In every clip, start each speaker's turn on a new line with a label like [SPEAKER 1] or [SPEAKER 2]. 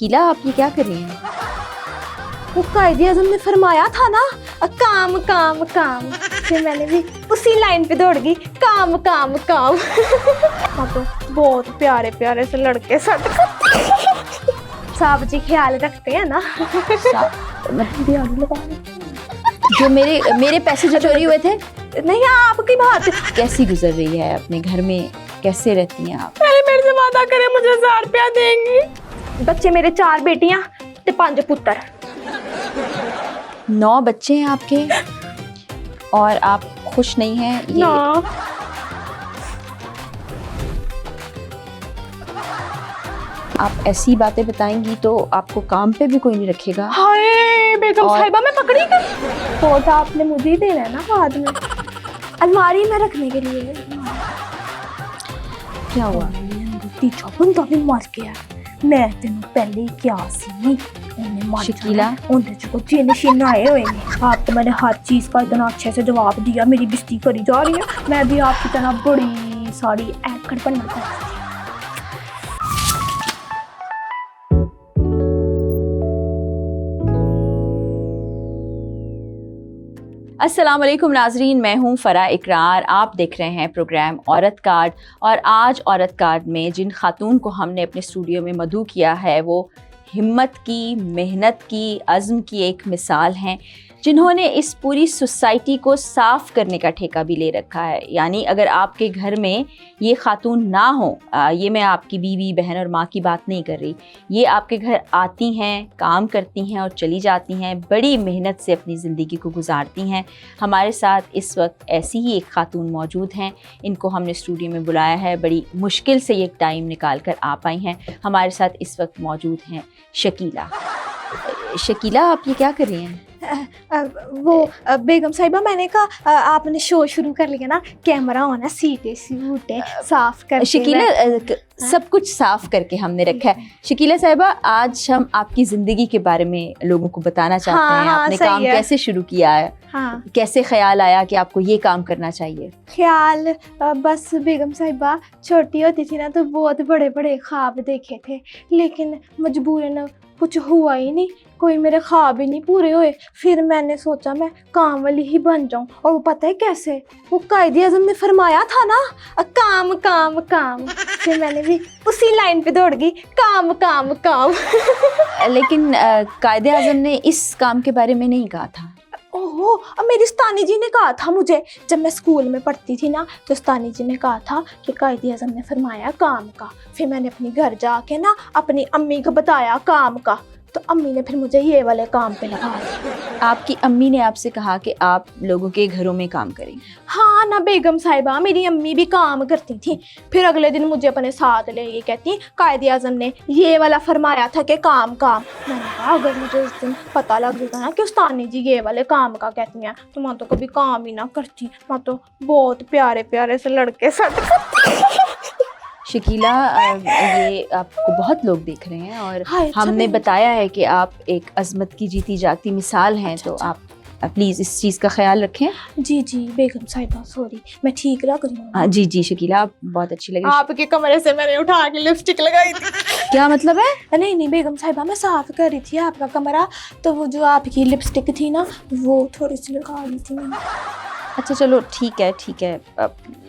[SPEAKER 1] शकीला, आप ये क्या कर रही हैं?
[SPEAKER 2] वो कायदे आज़म ने फरमाया था ना, काम काम काम, फिर मैंने भी उसी लाइन पे दौड़ गई, काम काम काम। हाँ तो बहुत प्यारे प्यारे से लड़के सट साहब जी ख्याल रखते हैं ना।
[SPEAKER 1] जो मेरे पैसे जो चोरी हुए थे,
[SPEAKER 2] नहीं आपकी बात
[SPEAKER 1] कैसी गुजर रही है अपने घर में, कैसे रहती हैं आप?
[SPEAKER 2] पहले मेरे से वादा करें मुझे 1000 रुपया देंगी। बच्चे मेरे 4 बेटियां ते 5 पुत्र।
[SPEAKER 1] 9 बच्चे हैं आपके और आप खुश नहीं हैं? ये
[SPEAKER 2] ना
[SPEAKER 1] आप ऐसी बातें बताएंगी तो आपको काम पे भी कोई नहीं रखेगा।
[SPEAKER 2] हाय बेगम साहिबा मैं पकड़ी गई। फोट आपने मुझे ही देना है ना बाद में, अलमारी में रखने के लिए।
[SPEAKER 1] क्या हुआ?
[SPEAKER 2] तीजा बंदा भी मर गया। मैं तेन पहले ही क्या सी
[SPEAKER 1] शकीला,
[SPEAKER 2] उनके जो जिन शिन आए हुए हैं। आप तो मैंने हर चीज का इतना अच्छे से जवाब दिया, मेरी बेइज्जती करी जा रही है। मैं भी आपकी तरह बड़ी सारी एक्टर बनना चाहती हूँ।
[SPEAKER 1] अस्सलाम वालेकुम नाजरीन, मैं हूँ फ़रा इकरार। आप देख रहे हैं प्रोग्राम औरत कार्ड। और आज औरत कार्ड में जिन खातून को हमने अपने स्टूडियो में मदऊ किया है वो हिम्मत की, मेहनत की, अज़्म की एक मिसाल हैं, जिन्होंने इस पूरी सोसाइटी को साफ़ करने का ठेका भी ले रखा है। यानी अगर आपके घर में ये खातून ना हो, ये मैं आपकी बीवी, बहन और माँ की बात नहीं कर रही, ये आपके घर आती हैं, काम करती हैं और चली जाती हैं, बड़ी मेहनत से अपनी ज़िंदगी को गुजारती हैं। हमारे साथ इस वक्त ऐसी ही एक खातून मौजूद हैं। इनको हमने स्टूडियो में बुलाया है, बड़ी मुश्किल से ये टाइम निकाल कर आ पाई हैं। हमारे साथ इस वक्त मौजूद हैं शकीला। शकीला, आप ये क्या कर रही हैं?
[SPEAKER 2] वो बेगम साहिबा मैंने कहा आपने शो शुरू कर लिया ना, कैमरा होना, सीटें सूटें साफ कर।
[SPEAKER 1] शकीला, सब कुछ साफ करके हमने रखा है। शकीला साहिबा, आज हम आपकी ज़िंदगी के बारे में लोगों को बताना चाहते हैं। आपने काम कैसे शुरू किया है?
[SPEAKER 2] हाँ।
[SPEAKER 1] कैसे ख्याल आया कि आपको ये काम करना चाहिए?
[SPEAKER 2] ख्याल बस बेगम साहिबा छोटी होती थी ना तो बहुत बड़े बड़े ख्वाब देखे थे, लेकिन मजबूरन कुछ हुआ ही नहीं, कोई मेरे ख्वाब ही नहीं पूरे हुए। फिर मैंने सोचा मैं काम वाली ही बन जाऊं। और वो पता है कैसे, वो कायदे आज़म ने फरमाया था ना, काम काम काम, फिर मैंने भी उसी लाइन पे दौड़ गई, काम काम काम।
[SPEAKER 1] लेकिन कायदे आज़म ने इस काम के बारे में नहीं कहा था।
[SPEAKER 2] ओहो, अब मेरी उस्तानी जी ने कहा था मुझे, जब मैं स्कूल में पढ़ती थी ना तो उस्तानी जी ने कहा था कि कायदे आज़म ने फरमाया काम का। फिर मैंने अपने घर जाके ना अपनी अम्मी को बताया काम का, तो अम्मी ने फिर मुझे ये वाले काम पे लगा दिया।
[SPEAKER 1] आपकी अम्मी ने आपसे कहा कि आप लोगों के घरों में काम करें?
[SPEAKER 2] हाँ ना बेगम साहिबा, मेरी अम्मी भी काम करती थी। फिर अगले दिन मुझे अपने साथ ले ये कहती, कायदे आज़म ने ये वाला फरमाया था कि काम काम। मैंने कहा अगर मुझे उस दिन पता लग जाता ना कि उस्तानी जी ये वाले काम का कहती हैं तो मैं तो कभी काम ही ना करती। मैं तो बहुत प्यारे प्यारे से लड़के सट करती।
[SPEAKER 1] शकीला, ये आपको बहुत लोग देख रहे हैं और हमने बताया है कि आप एक अज़मत की जीती जागती मिसाल हैं। तो आप प्लीज़ इस चीज़ का ख्याल रखें।
[SPEAKER 2] जी जी बेगम साहिबा, सॉरी, मैं ठीक लग रही हूँ?
[SPEAKER 1] जी जी शकीला, आप बहुत अच्छी लग रही हैं।
[SPEAKER 2] आपके कमरे से मैंने उठा के लिपस्टिक लगाई थी।
[SPEAKER 1] क्या मतलब है?
[SPEAKER 2] नहीं नहीं बेगम साहिबा, मैं साफ कर रही थी आपका कमरा, तो वो जो आपकी लिपस्टिक थी ना वो थोड़ी सी लगा ली थी मैंने।
[SPEAKER 1] अच्छा चलो ठीक है ठीक है,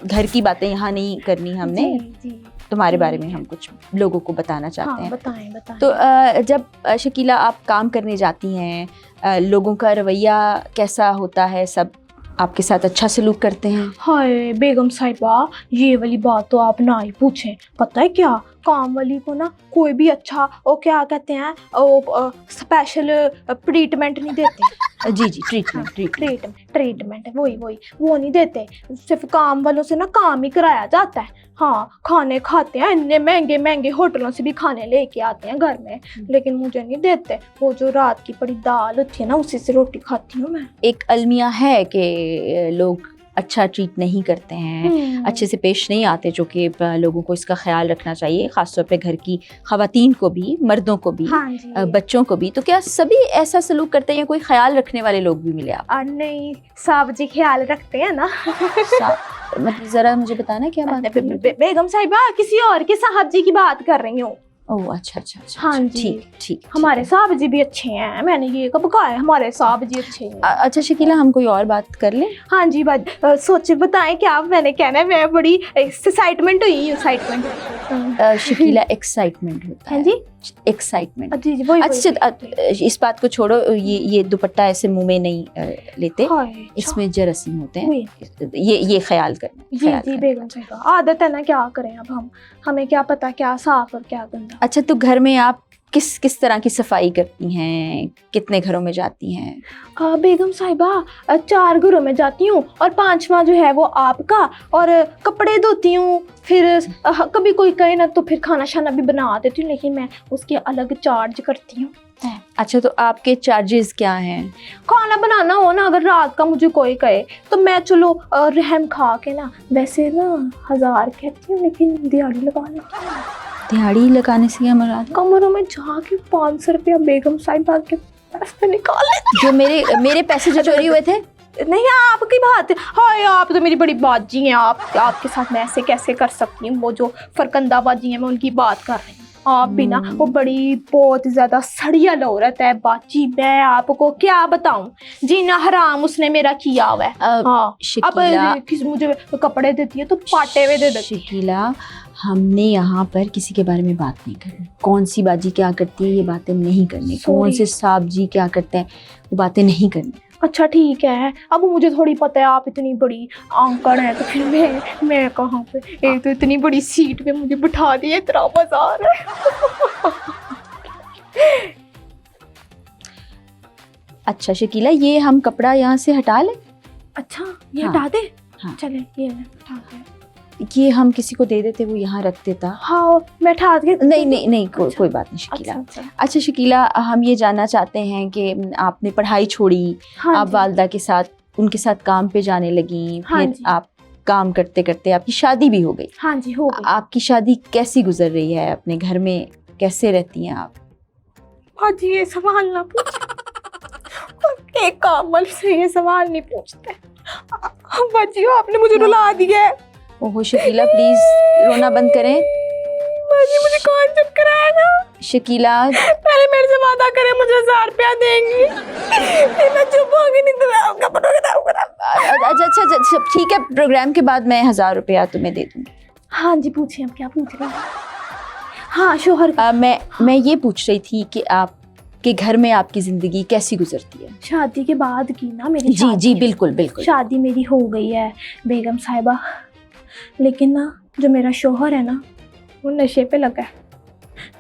[SPEAKER 1] घर की बातें यहाँ नहीं करनी हमने।
[SPEAKER 2] जी, जी।
[SPEAKER 1] तुम्हारे बारे में हम कुछ लोगों को बताना चाहते हैं।
[SPEAKER 2] बताएं बताएं।
[SPEAKER 1] तो जब शकीला आप काम करने जाती हैं, लोगों का रवैया कैसा होता है? सब आपके साथ अच्छा सलूक करते हैं?
[SPEAKER 2] हाय बेगम साहिबा, ये वाली बात तो आप ना ही पूछें। पता है क्या, काम वाली को ना कोई भी अच्छा वो क्या कहते हैं वो स्पेशल ट्रीटमेंट नहीं देते।
[SPEAKER 1] जी जी, ट्रीटमेंट
[SPEAKER 2] वही वो नहीं देते। सिर्फ काम वालों से ना काम ही कराया जाता है। हाँ, खाने खाते हैं, इतने महंगे महंगे होटलों से भी खाने लेके आते हैं घर में, लेकिन मुझे नहीं देते। वो जो रात की पड़ी दाल होती है ना उसी से रोटी खाती हूँ मैं।
[SPEAKER 1] एक अलमिया है कि लोग अच्छा ट्रीट नहीं करते हैं, अच्छे से पेश नहीं आते, जो कि लोगों को इसका ख्याल रखना चाहिए, ख़ासतौर पे घर की ख़वातीन को भी, मर्दों को भी, बच्चों को भी। तो क्या सभी ऐसा सलूक करते हैं या कोई ख्याल रखने वाले लोग भी मिले आप?
[SPEAKER 2] नहीं, साहब जी ख्याल रखते हैं ना।
[SPEAKER 1] मतलब ज़रा मुझे बताना क्या बात है?
[SPEAKER 2] बेगम साहिबा, किसी और के साहब जी की बात कर रही हूँ।
[SPEAKER 1] ओह अच्छा अच्छा अच्छा,
[SPEAKER 2] हाँ
[SPEAKER 1] अच्छा,
[SPEAKER 2] जी।
[SPEAKER 1] ठीक ठीक
[SPEAKER 2] हमारे साहब जी भी अच्छे हैं, मैंने ये कब कहा है, हमारे साहब जी अच्छे हैं।
[SPEAKER 1] अच्छा शकीला, हम कोई और बात कर लें?
[SPEAKER 2] हाँ जी बात सोचे बताएं क्या मैंने कहना है, मैं बड़ी एक्साइटमेंट हुई हूँ, एक्साइटमेंट।
[SPEAKER 1] शकीला एक्साइटमेंट होता
[SPEAKER 2] हाँ
[SPEAKER 1] है
[SPEAKER 2] जी,
[SPEAKER 1] एक्साइटमेंट।
[SPEAKER 2] जी जी वही
[SPEAKER 1] अच्छा इस बात को छोड़ो, ये दुपट्टा ऐसे मुंह में नहीं लेते, इसमें जरासीम होते हैं, ये ख्याल करना।
[SPEAKER 2] जी जी बेगम साहिबा, आदत है ना, क्या करें अब हमें क्या पता क्या साफ और क्या गंदा।
[SPEAKER 1] अच्छा तो घर में आप किस तरह की सफाई करती हैं, कितने घरों में जाती हैं?
[SPEAKER 2] बेगम साहिबा 4 घरों में जाती हूँ और 5वां जो है वो आपका, और कपड़े धोती हूँ, फिर कभी कोई कहे ना तो फिर खाना शाना भी बना देती हूँ, लेकिन मैं उसके अलग चार्ज करती हूँ।
[SPEAKER 1] अच्छा तो आपके चार्जेस क्या हैं?
[SPEAKER 2] खाना बनाना हो ना, अगर रात का मुझे कोई कहे तो मैं चलो रहम खा के ना, वैसे ना 1000 कहती हूँ, लेकिन दिहाड़ी लगा लेती हूँ।
[SPEAKER 1] दिहाड़ी लगाने से क्या मराद?
[SPEAKER 2] कमरों में जाके 500 रुपया बेगम साहिबा के पैसे निकाल लेती।
[SPEAKER 1] जो मेरे पैसे जो चोरी हुए थे?
[SPEAKER 2] नहीं आपकी बात है, हाय आप तो मेरी बड़ी बाजी हैं, आपके साथ मैं ऐसे कैसे कर सकती हूँ, वो जो फरकंदा बाजी हैं मैं उनकी बात कर रही हूँ। आप भी ना वो बड़ी बहुत ज्यादा सड़िया औरत है बाजी, मैं आपको क्या बताऊं, जीना हराम उसने मेरा किया हुआ है। हाँ अब मुझे कपड़े देती है तो पाटे हुए दे देती है।
[SPEAKER 1] शकीला हमने यहाँ पर किसी के बारे में बात नहीं करनी, कौन सी बाजी क्या करती है ये बातें नहीं करनी, कौन से साहब जी क्या करते हैं वो बातें नहीं करनी।
[SPEAKER 2] अच्छा ठीक है, अब मुझे थोड़ी पता है आप इतनी बड़ी आंकड़ है, तो फिर मैं कहाँ पे, एक तो इतनी बड़ी सीट पे मुझे बिठा दिए, इतना मजा आ रहा है।
[SPEAKER 1] अच्छा शकीला ये हम कपड़ा यहाँ से हटा लें?
[SPEAKER 2] अच्छा ये हटा दे?
[SPEAKER 1] हाँ।
[SPEAKER 2] चले ये हटा दे,
[SPEAKER 1] ये हम किसी को दे देते वो यहाँ रख देता।
[SPEAKER 2] हाँ मैं उठा के।
[SPEAKER 1] नहीं कोई बात नहीं शकीला। अच्छा शकीला हम ये जानना चाहते हैं कि आपने पढ़ाई छोड़ी, आप वालदा के साथ उनके साथ काम पे जाने लगी, फिर आप काम करते करते आपकी शादी भी हो गई।
[SPEAKER 2] हाँ जी हो गई।
[SPEAKER 1] आपकी शादी कैसी गुजर रही है, अपने घर में कैसे रहती हैं आप?
[SPEAKER 2] जी ये सवाल ना पूछ, एक कामल से ये सवाल नहीं पूछते। बाजी आपने मुझे रुला दिया है।
[SPEAKER 1] ओहो शकीला प्लीज रोना बंद करें।
[SPEAKER 2] मुझे कौन चुप कराएगा?
[SPEAKER 1] शकीला
[SPEAKER 2] पहले मेरे से वादा करें मुझे 1000 रुपया देंगी, फिर मैं चुप होगी, नहीं तो मैं आपका
[SPEAKER 1] अच्छा ठीक है, प्रोग्राम के बाद मैं 1000 रुपया तुम्हें दे दूंगी।
[SPEAKER 2] हाँ जी पूछिए, आप क्या पूछ रहे हैं? हाँ शोहर
[SPEAKER 1] मैं ये पूछ रही थी कि आप के घर में आपकी जिंदगी कैसी गुजरती है?
[SPEAKER 2] शादी के बाद की ना मेरी
[SPEAKER 1] जी बिल्कुल
[SPEAKER 2] शादी मेरी हो गई है बेगम साहिबा, लेकिन ना जो मेरा शोहर है ना वो नशे पे लगा है,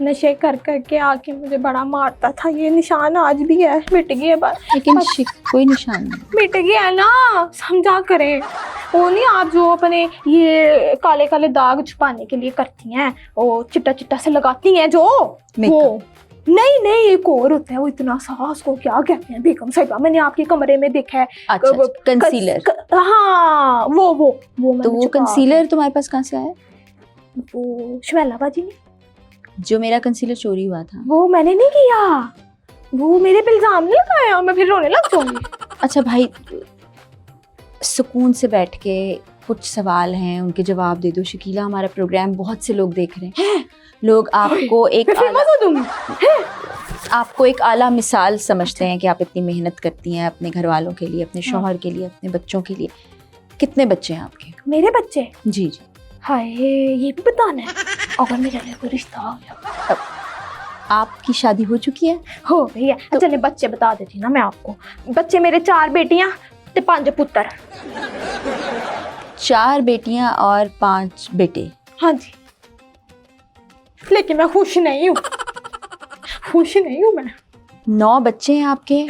[SPEAKER 2] नशे कर के आके मुझे बड़ा मारता था, ये निशान आज भी है, मिट गया बस।
[SPEAKER 1] लेकिन कोई निशान नहीं
[SPEAKER 2] मिट गया है ना, समझा करें। वो नहीं आप जो अपने ये काले काले दाग छुपाने के लिए करती हैं, वो चिट्टा से लगाती हैं जो, वो नहीं एक और होता है, वो इतना सा, उसको क्या कहते हैं बेगम साहिबा, मैंने आपके कमरे में देखा है।
[SPEAKER 1] अच्छा, कंसीलर।
[SPEAKER 2] हाँ वो
[SPEAKER 1] तो वो कंसीलर तुम्हारे पास कहाँ से आया?
[SPEAKER 2] वो शवेला बाजी ने,
[SPEAKER 1] जो मेरा कंसीलर चोरी हुआ था
[SPEAKER 2] वो मैंने नहीं किया, वो मेरे पे इल्जाम नहीं लगाया, मैं फिर रोने लग जाऊंगी। अच्छा
[SPEAKER 1] भाई सुकून से बैठ के कुछ सवाल हैं उनके जवाब दे दो शकीला, हमारा प्रोग्राम बहुत से लोग देख रहे हैं, लोग आपको एक आला मिसाल समझते हैं कि आप इतनी मेहनत करती हैं अपने घर वालों के लिए, अपने शौहर के लिए, अपने बच्चों के लिए। कितने बच्चे हैं आपके?
[SPEAKER 2] मेरे बच्चे?
[SPEAKER 1] जी
[SPEAKER 2] हाय ये भी बताना है, अगर मेरे लिए कोई रिश्ता हो गया।
[SPEAKER 1] आपकी शादी हो चुकी है?
[SPEAKER 2] हो गई है। तो चलिए बच्चे बता देती ना मैं आपको, बच्चे मेरे 4 बेटियां ते 5 पुत्र।
[SPEAKER 1] 4 बेटियां और 5 बेटे?
[SPEAKER 2] हाँ जी, लेकिन मैं खुश नहीं हूँ, मैं।
[SPEAKER 1] 9 बच्चे हैं आपके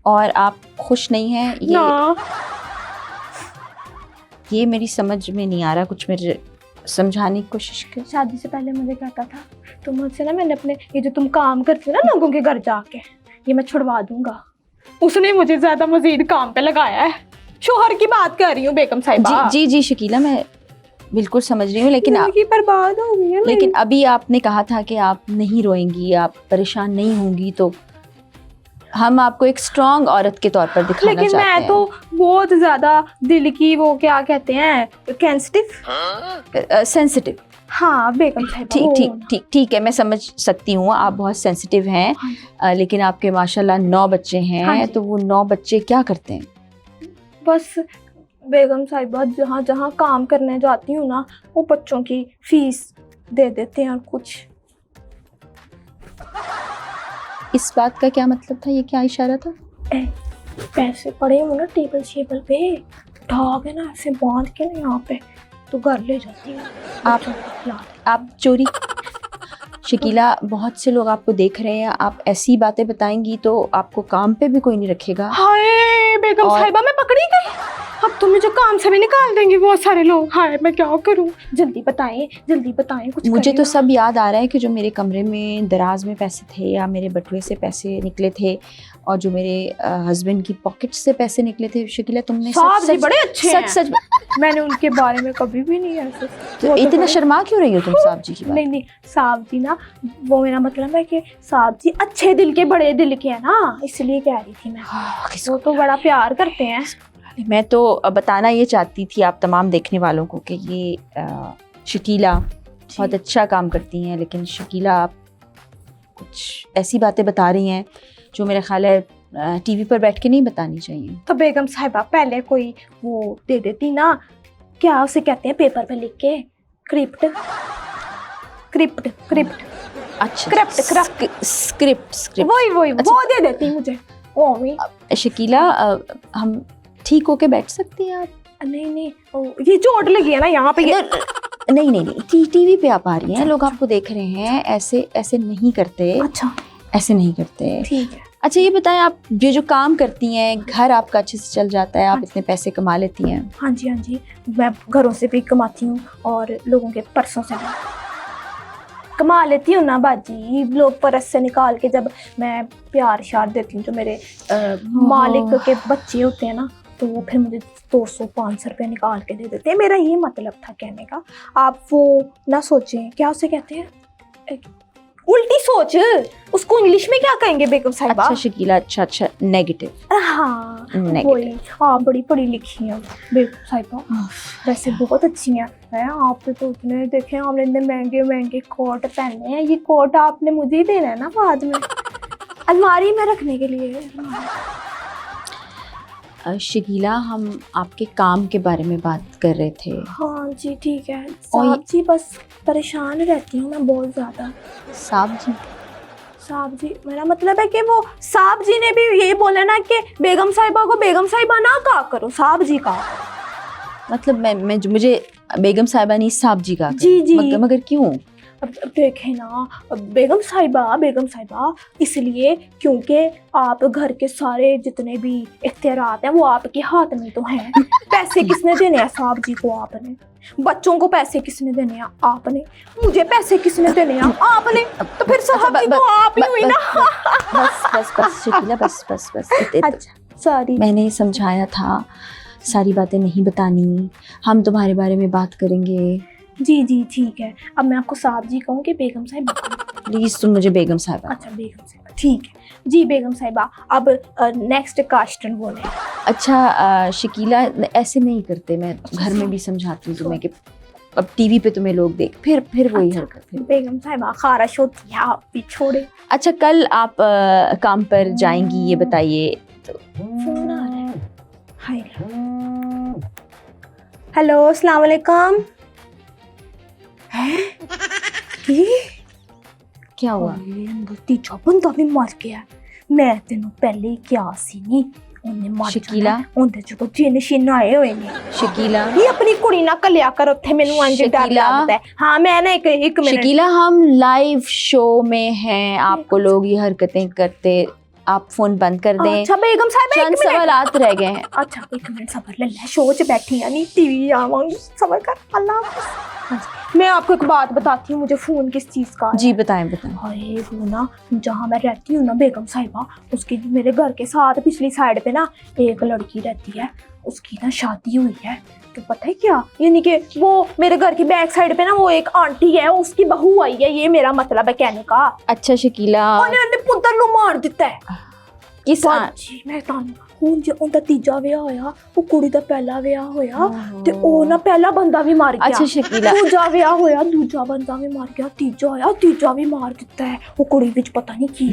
[SPEAKER 1] और आप खुश नहीं हैं? ये मेरी समझ में नहीं आ रहा, कुछ मेरे समझाने की कोशिश कर।
[SPEAKER 2] शादी से पहले मुझे कहता था तुम मुझसे ना, मैंने अपने ये जो तुम काम करते हो ना लोगों के घर जाके, ये मैं छुड़वा दूंगा। उसने मुझे ज्यादा मजीद काम पे लगाया है। शोहर की बात कर रही हूँ बेगम साहिबा।
[SPEAKER 1] जी शकीला मैं बिल्कुल समझ रही हूँ, लेकिन
[SPEAKER 2] बर्बाद हो गई है।
[SPEAKER 1] लेकिन अभी आपने कहा था कि आप नहीं रोएंगी, आप परेशान नहीं होंगी, तो हम आपको एक स्ट्रॉन्ग औरत के तौर पर दिखाना चाहते हैं।
[SPEAKER 2] लेकिन मैं तो बहुत ज्यादा दिल की, वो क्या कहते हैं, सेंसिटिव। हाँ बेगम साहिबा।
[SPEAKER 1] ठीक
[SPEAKER 2] वो
[SPEAKER 1] ठीक
[SPEAKER 2] ना।
[SPEAKER 1] ठीक ठीक है, मैं समझ सकती हूँ आप बहुत सेंसिटिव हैं।
[SPEAKER 2] हाँ
[SPEAKER 1] लेकिन आपके माशाल्लाह 9 बच्चे
[SPEAKER 2] हाँ
[SPEAKER 1] हैं,
[SPEAKER 2] जी।
[SPEAKER 1] तो वो 9 बच्चे क्या करते हैं?
[SPEAKER 2] बस बेगम साहिबा जहाँ जहाँ काम करने जाती हूँ ना, वो बच्चों की फीस दे देते हैं और कुछ।
[SPEAKER 1] इस बात का क्या मतलब था? ये क्या इशारा था?
[SPEAKER 2] पैसे पड़े हो ना टेबल शेबल पे, उठा के ना ऐसे बांध के ना यहाँ पे, तो घर ले जाती है।
[SPEAKER 1] आप चोरी शकीला, बहुत से लोग आपको देख रहे हैं, आप ऐसी बातें बताएंगी तो आपको काम पे भी कोई नहीं रखेगा।
[SPEAKER 2] हाय बेगम
[SPEAKER 1] और-
[SPEAKER 2] साहिबा, मैं पकड़ी गई। अब तो मुझे काम से भी निकाल देंगे बहुत सारे लोग। हाय मैं क्या करूं? जल्दी बताएं कुछ
[SPEAKER 1] मुझे
[SPEAKER 2] करें
[SPEAKER 1] तो
[SPEAKER 2] ना।
[SPEAKER 1] सब याद आ रहा है कि जो मेरे कमरे में दराज में पैसे थे, या मेरे बटुए से पैसे निकले थे, और जो मेरे हस्बैंड की पॉकेट से पैसे निकले थे। शकीला तुमने
[SPEAKER 2] साहब जी बड़े अच्छे हैं।
[SPEAKER 1] सच
[SPEAKER 2] मैंने उनके बारे में कभी भी नहीं ऐसे।
[SPEAKER 1] तो
[SPEAKER 2] वो तो
[SPEAKER 1] इतना
[SPEAKER 2] बड़े-
[SPEAKER 1] शर्मा क्यों रही हो तुम साहब जी की बात?
[SPEAKER 2] नहीं साहब जी ना, वो मेरा मतलब है कि साहब जी अच्छे दिल के, बड़े दिल के हैं ना, इसलिए कह रही थी मैं।
[SPEAKER 1] हाँ,
[SPEAKER 2] वो तो बड़ा प्यार करते हैं।
[SPEAKER 1] मैं तो बताना ये चाहती थी आप तमाम देखने वालों को कि ये शकीला बहुत अच्छा काम करती हैं, लेकिन शकीला आप कुछ ऐसी बातें बता रही हैं जो मेरा ख्याल है टीवी पर बैठ के नहीं बतानी चाहिए।
[SPEAKER 2] तो बेगम साहिबा पहले कोई वो दे देती ना, क्या उसे कहते हैं पेपर पे लिख के, क्रिप्ट क्रिप्ट क्रिप्ट
[SPEAKER 1] अच्छा, स्क्रिप्ट
[SPEAKER 2] वही
[SPEAKER 1] अच्छा।
[SPEAKER 2] वो दे देती मुझे। ओ मी
[SPEAKER 1] शकीला हम ठीक होके बैठ सकते हैं आप?
[SPEAKER 2] नहीं ओ, ये चोट लगी है ना यहाँ पे। ये
[SPEAKER 1] नहीं, टीवी पे आप आ रही हैं, लोग आपको देख रहे हैं, ऐसे नहीं करते,
[SPEAKER 2] अच्छा
[SPEAKER 1] ऐसे नहीं करते।
[SPEAKER 2] ठीक है।
[SPEAKER 1] अच्छा ये बताएं, आप जो काम करती हैं, घर आपका अच्छे से चल जाता है, आप इतने पैसे कमा लेती हैं?
[SPEAKER 2] हाँ जी मैं घरों से भी कमाती हूँ और लोगों के पर्सों से भी कमा लेती हूँ ना बाजी। लोग पर्स से निकाल के जब मैं प्यार श्यार देती हूँ, जो मेरे मालिक के बच्चे होते हैं ना, तो वो फिर मुझे 200-500 रुपये निकाल के दे देते हैं। मेरा ये मतलब था कहने का। आप वो ना सोचें, क्या उसे कहते हैं, उल्टी सोच, उसको इंग्लिश में क्या कहेंगे बेगम साहिबा?
[SPEAKER 1] अच्छा शकीला, अच्छा नेगेटिव।
[SPEAKER 2] हाँ
[SPEAKER 1] नेगेटिव।
[SPEAKER 2] वही। आप बड़ी पढ़ी लिखी हैं बेगम साहिबा, वैसे बहुत अच्छी हैं। आपने तो इतने देखे, आपने इतने महंगे महंगे कोट पहने हैं। ये कोट आपने मुझे ही देना है ना बाद में, अलमारी में रखने के लिए।
[SPEAKER 1] शकीला, हम आपके काम के बारे में बात कर रहे थे।
[SPEAKER 2] हाँ जी ठीक है साहब जी, बस परेशान रहती हूँ मैं बहुत ज़्यादा। साहब जी मेरा मतलब है कि वो साहब जी ने भी ये बोला ना कि बेगम साहिबा को बेगम साहिबा ना कहा करो, साहब जी का।
[SPEAKER 1] मतलब मैं मुझे बेगम साहिबा नहीं साहब जी का।
[SPEAKER 2] जी।
[SPEAKER 1] मगर क्यों?
[SPEAKER 2] अब देखें ना, बेगम साहिबा इसलिए क्योंकि आप घर के सारे जितने भी इख्तियारात हैं वो आपके हाथ में तो हैं। पैसे किसने देने हैं साहब जी को? आपने। बच्चों को पैसे किसने देने हैं? आपने। मुझे पैसे किसने देने हैं? आपने। तो फिर साहब जी तो आप ही हुई ना।
[SPEAKER 1] बस शकीला, बस
[SPEAKER 2] अच्छा सॉरी।
[SPEAKER 1] मैंने समझाया था सारी बातें नहीं बतानी, हम तुम्हारे बारे में बात करेंगे।
[SPEAKER 2] जी ठीक है। अब मैं आपको साहब जी कहूँ कि बेगम साहिबा?
[SPEAKER 1] प्लीज तुम मुझे बेगम साहिबा।
[SPEAKER 2] अच्छा बेगम साहिबा ठीक है जी। बेगम साहिबा अब नेक्स्ट क्वेश्चन बोले।
[SPEAKER 1] अच्छा शकीला, ऐसे नहीं करते, मैं घर में भी समझाती हूँ तुम्हें कि अब टीवी पे तुम्हें लोग देख, फिर वही हरकत। फिर
[SPEAKER 2] बेगम साहिबा खारिश होती है, आप भी छोड़े।
[SPEAKER 1] अच्छा कल आप काम पर जाएंगी, ये बताइए। तो
[SPEAKER 2] फोन आ रहा है। हाय हेलो अस्सलाम वालेकुम।
[SPEAKER 1] क्या हुआ?
[SPEAKER 2] तीजा बंदा भी मर गया। मैं तेनों पहले ही क्या सी नहीं, ਉਹਨੇ ਮਰ
[SPEAKER 1] ਸ਼ਕੀਲਾ।
[SPEAKER 2] ਉਹਦੇ ਜਦੋਂ ਜਿੰਨ ਸ਼ਿਨ ਆਏ ਹੋਏ ਨੇ।
[SPEAKER 1] शकीला,
[SPEAKER 2] ਇਹ ਆਪਣੀ ਕੁੜੀ ਨਾ ਕੱਲਿਆ ਕਰ ਉੱਥੇ, ਮੈਨੂੰ ਅੰਜ ਡਰ
[SPEAKER 1] ਸ਼ਕੀਲਾ।
[SPEAKER 2] ਲੱਗਦਾ ਹੈ। हाँ मैं ना एक मिनट।
[SPEAKER 1] शकीला हम लाइव शो में हैं, आपको लोग ये हरकतें करते, आप फोन बंद कर दें।
[SPEAKER 2] अच्छा बेगम साहिबा
[SPEAKER 1] चंद
[SPEAKER 2] एक मिनट।
[SPEAKER 1] सवालात रह गए हैं।
[SPEAKER 2] अच्छा एक मिनट सबर ले ले, शो च बैठी है नहीं टीवी आवांगी, सबर कर। अल्लाह हाफ़िज़। हाँ जी, मैं आपको एक बात बताती हूँ, मुझे फ़ोन किस चीज़ का
[SPEAKER 1] जी बताएं।
[SPEAKER 2] हाय वो ना, जहाँ मैं रहती हूँ ना बेगम साहिबा, उसकी मेरे घर के साथ पिछली साइड पे ना एक लड़की रहती है, उसकी ना शादी हुई है। तो पता है क्या, यानी कि वो मेरे घर की बैक साइड पे ना वो एक आंटी है, उसकी बहू आई है, ये मेरा मतलब है कहने का।
[SPEAKER 1] अच्छा शकीला,
[SPEAKER 2] उन्हें पुत्र नु मार दिता है।
[SPEAKER 1] किस
[SPEAKER 2] जी मैं ਹੁਣ ਜੇ ਉਹਦਾ ਤੀਜਾ ਵਿਆਹ ਹੋਇਆ, ਉਹ ਕੁੜੀ ਦਾ ਪਹਿਲਾ ਵਿਆਹ ਹੋਇਆ ਤੇ ਉਹ ਨਾ ਪਹਿਲਾ ਬੰਦਾ ਵੀ ਮਰ ਗਿਆ।
[SPEAKER 1] अच्छा शकीला,
[SPEAKER 2] ਦੂਜਾ ਵਿਆਹ ਹੋਇਆ, ਦੂਜਾ ਬੰਦਾ ਵੀ ਮਰ ਗਿਆ, ਤੀਜਾ ਹੋਇਆ, ਤੀਜਾ भी मार ਦਿੱਤਾ है। वो कुड़ी विच पता नहीं की।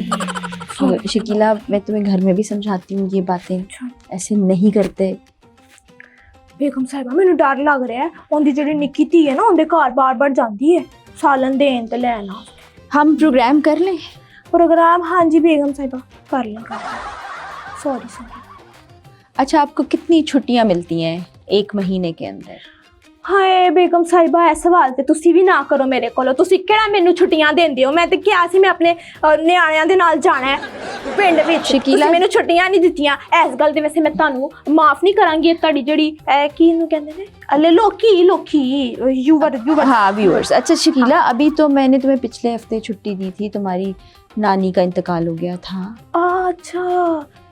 [SPEAKER 1] शकीला मैं तुम्हें घर में भी समझाती हूँ, ये बातें ऐसे नहीं करते।
[SPEAKER 2] बेगम साहिबा मैनू डर लग रहा है, उनकी जिहड़ी निक्की धी है ना, उनके घर बार-बार जाती है सालन देन ते लैन।
[SPEAKER 1] हम प्रोग्राम कर लें?
[SPEAKER 2] प्रोग्राम हाँ जी बेगम साहिबा कर लें। सॉरी।
[SPEAKER 1] अच्छा, आपको कितनी छुट्टियाँ मिलती हैं एक महीने के अंदर?
[SPEAKER 2] हाय बेगम साहिबा, ਇਹ ਸਵਾਲ ਤੇ ਤੁਸੀਂ ਵੀ ਨਾ ਕਰੋ ਮੇਰੇ ਕੋਲੋਂ। ਤੁਸੀਂ ਕਿਹੜਾ ਮੈਨੂੰ ਛੁੱਟੀਆਂ ਦਿੰਦੇ ਹੋ? ਮੈਂ ਤੇ ਕਿਹਾ ਸੀ ਮੈਂ ਆਪਣੇ ਨਿਆਣਿਆਂ ਦੇ ਨਾਲ ਜਾਣਾ ਹੈ ਪਿੰਡ ਵਿੱਚ। ਤੁਸੀਂ ਮੈਨੂੰ ਛੁੱਟੀਆਂ ਨਹੀਂ ਦਿੱਤੀਆਂ। ਇਸ ਗੱਲ ਦੇ ਵੈਸੇ ਮੈਂ ਤੁਹਾਨੂੰ ਮਾਫ ਨਹੀਂ ਕਰਾਂਗੀ। ਇਹ ਤੁਹਾਡੀ ਜਿਹੜੀ ਕੀ ਇਹਨੂੰ ਕਹਿੰਦੇ ਨੇ, ਅਲੇ ਲੋਕੀ व्यूवर।
[SPEAKER 1] हाँ व्यूअर्स। अच्छा शकीला, अभी तो मैंने तुम्हें पिछले हफ्ते छुट्टी दी थी, तुम्हारी नानी का इंतकाल हो गया था।
[SPEAKER 2] अच्छा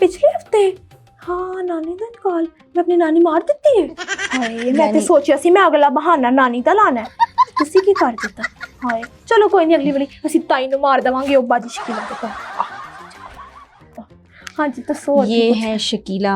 [SPEAKER 2] पिछले हफ्ते? हाँ नानी का इंतकाल, मैं अपनी नानी मार ਦਿੱਤੀ ਹੈ। ਹਾਏ ਮੈਂ ਤੇ ਸੋਚਿਆ ਸੀ ਮੈਂ ਅਗਲਾ ਬਹਾਨਾ ਨਾਨੀ ਦਾ ਲਾਣਾ ਹੈ, ਤੁਸੀਂ ਕੀ ਕਰ ਦਿੱਤਾ। ਹਾਏ ਚਲੋ ਕੋਈ ਨਹੀਂ, ਅਗਲੀ ਵਾਰੀ ਅਸੀਂ ਤਾਈ ਨੂੰ ਮਾਰ ਦੇਵਾਂਗੇ ਉਹ ਬਾਜੀ ਸ਼ਕੀਲਾ ਦੇ ਕੋਲ। हाँ जी तो सोच
[SPEAKER 1] ये है शकीला।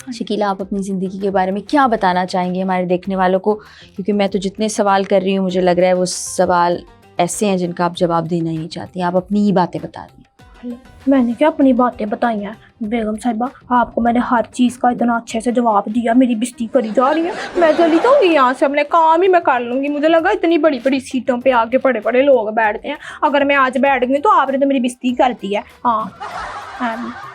[SPEAKER 1] शकीला, आप अपनी ज़िंदगी के बारे में क्या बताना चाहेंगे हमारे देखने वालों को? क्योंकि मैं तो जितने सवाल कर रही हूँ मुझे लग रहा है वो सवाल ऐसे हैं जिनका आप जवाब देना ही नहीं चाहती। आप अपनी ही बातें बता रही हैं।
[SPEAKER 2] मैंने क्या अपनी बातें बताई हैं बेगम साहिबा? आपको मैंने हर चीज़ का इतना अच्छे से जवाब दिया, मेरी बेइज्जती करी जा रही है। मैं चली जाऊँगी यहाँ से, अपने काम ही मैं कर लूँगी। मुझे लगा इतनी बड़ी बड़ी सीटों पे आके बड़े बड़े लोग बैठते हैं, अगर मैं आज बैठ गई तो आपने तो मेरी बेइज्जती कर दी है। हाँ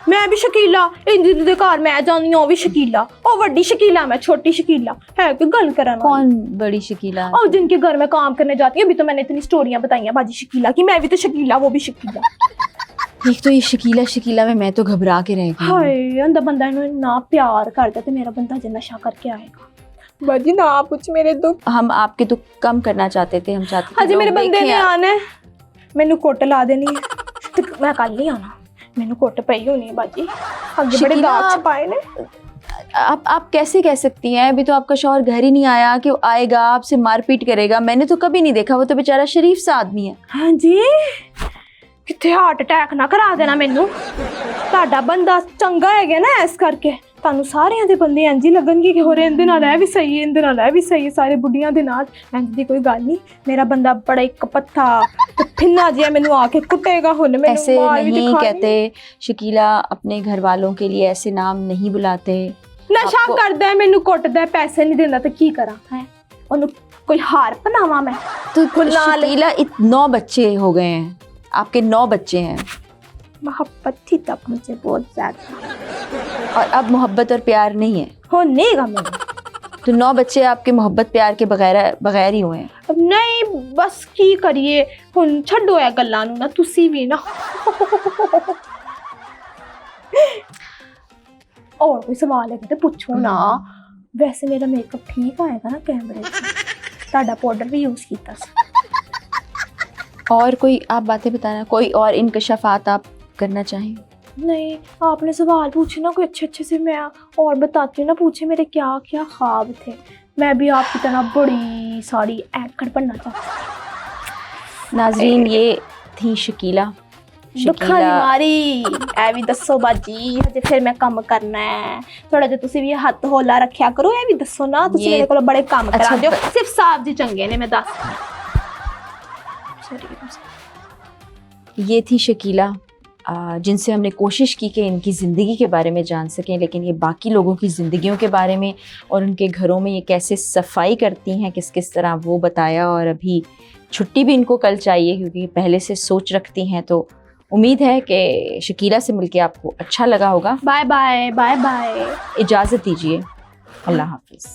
[SPEAKER 2] मैं भी शकीला, इंदे घर मैं जानी हूँ, भी शकीला। ओ बड़ी शकीला, मैं छोटी शकीला है कोई गल करन वाली?
[SPEAKER 1] कौन बड़ी शकीला?
[SPEAKER 2] और जिनके घर में काम करने जाती हूँ। अभी तो मैंने इतनी स्टोरियाँ बताई हैं बाजी शकीला की। मैं भी तो शकीला, वो भी शकीला।
[SPEAKER 1] एक तो ये शकीला में मैं तो घबरा के रह गई।
[SPEAKER 2] हाय अंदा बंदा इन्हें ना प्यार करता तो मेरा बंदा जो नशा करके आएगा। बाजी ना पूछ मेरे दुख।
[SPEAKER 1] हम आपके दुख कम करना चाहते थे, हम चाहते थे
[SPEAKER 2] हाजी मेरे बंदे ने आना है, मैनू कुट ला देनी है तो मैं कल नहीं आना। मैनू कुट पई होनी है बाजी, अगे बड़े दाग छपाए ने।
[SPEAKER 1] आप कैसे कह सकती हैं? अभी तो आपका शौहर घर ही नहीं आया कि वो आएगा आपसे मारपीट करेगा। मैंने तो कभी नहीं देखा, वो तो बेचारा शरीफ सा आदमी है।
[SPEAKER 2] हाँ जी कितने हार्ट अटैक ना करा देना मैनू। ਤੁਹਾਡਾ ਬੰਦਾ ਚੰਗਾ ਹੈਗਾ ਨਾ, ਇਸ ਕਰਕੇ ਤੁਹਾਨੂੰ ਸਾਰਿਆਂ ਦੇ ਬੰਦੇ ਇੰਜ ਹੀ ਲੱਗਣਗੇ ਕਿ ਹੋਰ ਇਹਦੇ ਨਾਲ ਇਹ ਵੀ ਸਹੀ ਹੈ, ਇਹਦੇ ਨਾਲ ਇਹ ਵੀ ਸਹੀ ਹੈ, ਸਾਰੇ ਬੁੱਢੀਆਂ ਦੇ ਨਾਲ। ਇੰਜ ਦੀ ਕੋਈ ਗੱਲ ਨਹੀਂ। ਮੇਰਾ ਬੰਦਾ ਬੜਾ ਇੱਕ ਪੱਥਾ ਤੇ ਫਿੰਨਾ ਜਿਹਾ ਮੈਨੂੰ ਆ ਕੇ ਕੁੱਟੇਗਾ। ਹੁਣ ਮੈਨੂੰ
[SPEAKER 1] ऐसे नहीं कहते शकीला, अपने घर वालों के लिए ऐसे नाम नहीं बुलाते।
[SPEAKER 2] ਨਸ਼ਾ ਕਰਦਾ ਹੈ, ਮੈਨੂੰ ਕੁੱਟਦਾ, ਪੈਸੇ ਨਹੀਂ ਦਿੰਦਾ ਤੇ ਕੀ ਕਰਾਂ? ਹੈ ਉਹਨੂੰ ਕੋਈ ਹਾਰ ਪਨਾਵਾਂ मैं?
[SPEAKER 1] तो शकीला 9 बच्चे हो गए हैं, आपके 9 बच्चे हैं।
[SPEAKER 2] मोहब्बत थी तब मुझे बहुत ज्यादा,
[SPEAKER 1] और अब मोहब्बत और प्यार नहीं है।
[SPEAKER 2] हो नहीं गा मेरा।
[SPEAKER 1] तो 9 बच्चे आपके मोहब्बत प्यार के बगैर ही हुए हैं।
[SPEAKER 2] अब नहीं बस की करिए हुन, छड्डो है गल्लां नूं ना तुसी भी ना। और कोई सवाल है तो पूछो ना। वैसे मेरा मेकअप ठीक आएगा ना कैमरे से? ਤੁਹਾਡਾ पाउडर भी यूज कीता सी।
[SPEAKER 1] और कोई आप बातें बताना, कोई और इनकशाफात आप करना चाहें?
[SPEAKER 2] नहीं आपने सवाल पूछे ना कोई अच्छे अच्छे से, मैं और बताती हूँ ना। पूछे मेरे क्या क्या ख्वाब थे, मैं भी आपकी तरह बड़ी सारी एक्टर बनना चाहती।
[SPEAKER 1] नाजरीन ये थी शकीला।
[SPEAKER 2] दुखा दी मारी ऐ भी दसो बाजी, हजे फिर मैं काम करना है थोड़ा जिहा। तुसी भी हाथ होला रखिया करो, ऐ भी दसो ना। तुसी मेरे कोल बड़े काम करांदे हो, सिर्फ साहब जी चंगे ने, मैं दस।
[SPEAKER 1] ये थी शकीला, जिनसे हमने कोशिश की कि इनकी ज़िंदगी के बारे में जान सकें, लेकिन ये बाकी लोगों की ज़िंदगियों के बारे में और उनके घरों में ये कैसे सफाई करती हैं किस किस तरह वो बताया। और अभी छुट्टी भी इनको कल चाहिए क्योंकि पहले से सोच रखती हैं। तो उम्मीद है कि शकीला से मिलके आपको अच्छा लगा होगा।
[SPEAKER 2] बाय बाय बाय बाय,
[SPEAKER 1] इजाज़त दीजिए, अल्लाह हाफिज़।